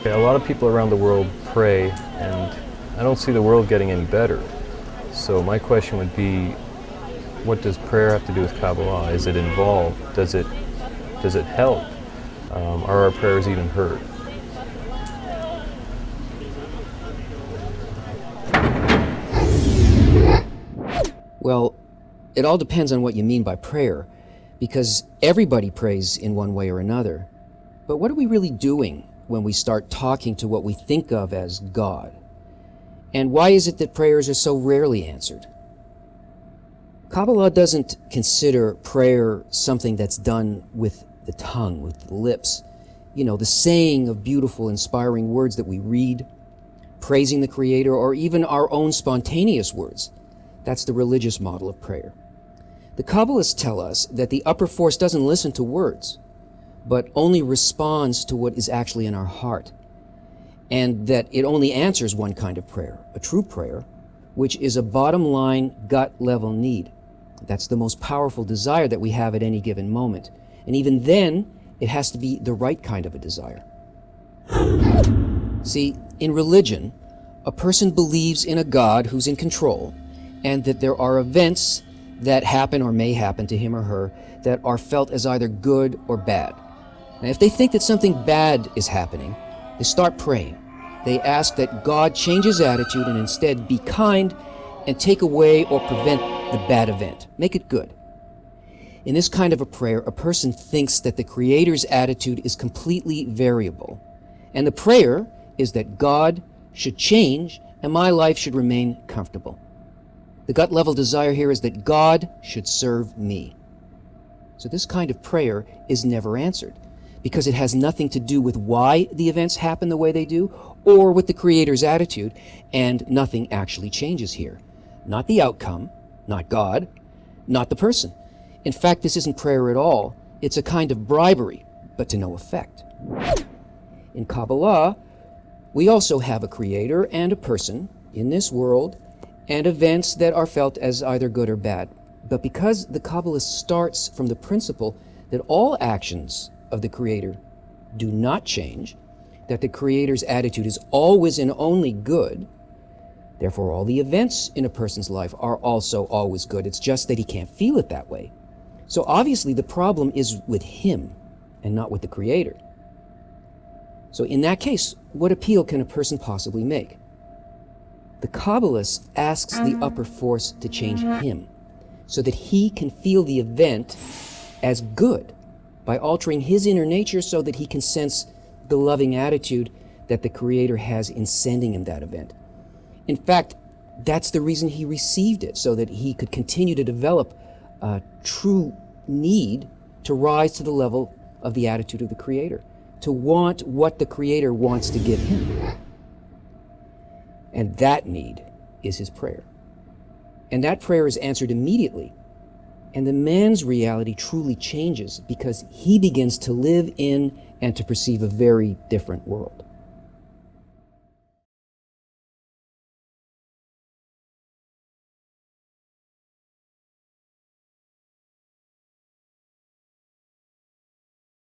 A lot of people around the world pray, and I don't see the world getting any better. So my question would be, what does prayer have to do with Kabbalah? Is it involved? Does it help? Are our prayers even heard? Well, it all depends on what you mean by prayer, because everybody prays in one way or another. But what are we really doing when we start talking to what we think of as God? And why is it that prayers are so rarely answered? Kabbalah doesn't consider prayer something that's done with the tongue, with the lips. You know, the saying of beautiful, inspiring words that we read, praising the Creator, or even our own spontaneous words. That's the religious model of prayer. The Kabbalists tell us that the upper force doesn't listen to words, but only responds to what is actually in our heart, and that it only answers one kind of prayer, a true prayer, which is a bottom line, gut level need. That's the most powerful desire that we have at any given moment. And even then, it has to be the right kind of a desire. See, in religion, a person believes in a God who's in control, and that there are events that happen or may happen to him or her that are felt as either good or bad. Now, if they think that something bad is happening, they start praying. They ask that God change his attitude and instead be kind and take away or prevent the bad event. Make it good. In this kind of a prayer, a person thinks that the Creator's attitude is completely variable, and the prayer is that God should change and my life should remain comfortable. The gut level desire here is that God should serve me. So this kind of prayer is never answered because it has nothing to do with why the events happen the way they do or with the Creator's attitude, and nothing actually changes here. Not the outcome, not God, not the person. In fact, this isn't prayer at all. It's a kind of bribery, but to no effect. In Kabbalah, we also have a Creator and a person in this world, and events that are felt as either good or bad. But because the Kabbalah starts from the principle that all actions of the Creator do not change, that the Creator's attitude is always and only good, therefore all the events in a person's life are also always good. It's just that he can't feel it that way. So obviously the problem is with him and not with the Creator. So in that case, what appeal can a person possibly make? The Kabbalist asks the upper force to change him so that he can feel the event as good by altering his inner nature so that he can sense the loving attitude that the Creator has in sending him that event. In fact, that's the reason he received it, so that he could continue to develop a true need to rise to the level of the attitude of the Creator, to want what the Creator wants to give him. And that need is his prayer. And that prayer is answered immediately. And the man's reality truly changes because he begins to live in and to perceive a very different world.